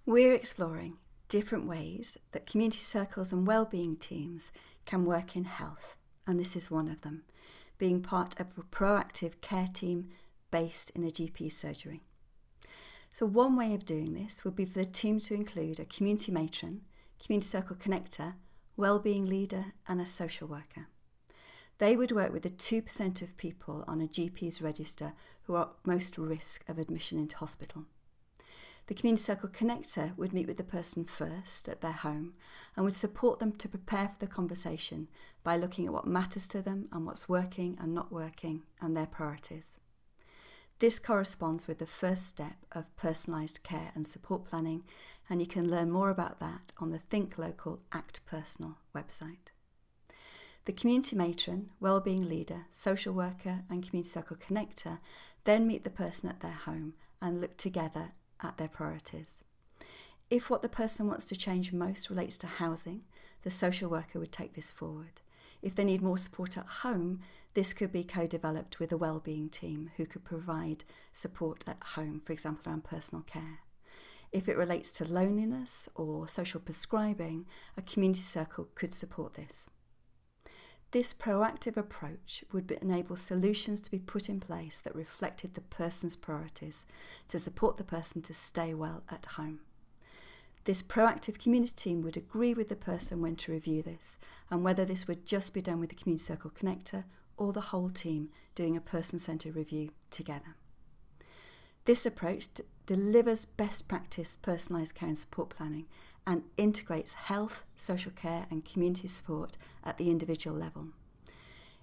We're exploring different ways that community circles and wellbeing teams can work in health, and this is one of them, being part of a proactive care team based in a GP surgery. So one way of doing this would be for the team to include a community matron, community circle connector, wellbeing leader and a social worker. They would work with the 2% of people on a GP's register who are at most risk of admission into hospital. The Community Circle Connector would meet with the person first at their home and would support them to prepare for the conversation by looking at what matters to them and what's working and not working and their priorities. This corresponds with the first step of personalised care and support planning, and you can learn more about that on the Think Local Act Personal website. The community matron, wellbeing leader, social worker and community circle connector then meet the person at their home and look together at their priorities. If what the person wants to change most relates to housing, the social worker would take this forward. If they need more support at home, this could be co-developed with a wellbeing team who could provide support at home, for example around personal care. If it relates to loneliness or social prescribing, a community circle could support this. This proactive approach would enable solutions to be put in place that reflected the person's priorities to support the person to stay well at home. This proactive community team would agree with the person when to review this and whether this would just be done with the Community Circle Connector or the whole team doing a person-centred review together. This approach delivers best practice personalised care and support planning and integrates health, social care and community support at the individual level.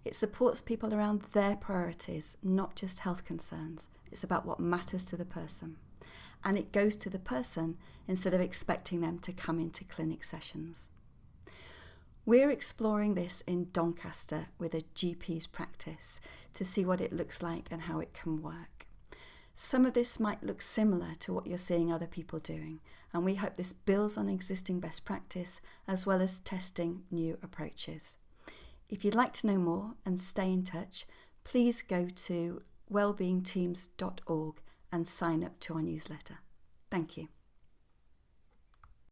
It supports people around their priorities, not just health concerns. It's about what matters to the person. And it goes to the person instead of expecting them to come into clinic sessions. We're exploring this in Doncaster with a GP's practice to see what it looks like and how it can work. Some of this might look similar to what you're seeing other people doing, and we hope this builds on existing best practice as well as testing new approaches. If you'd like to know more and stay in touch, please go to wellbeingteams.org and sign up to our newsletter. Thank you.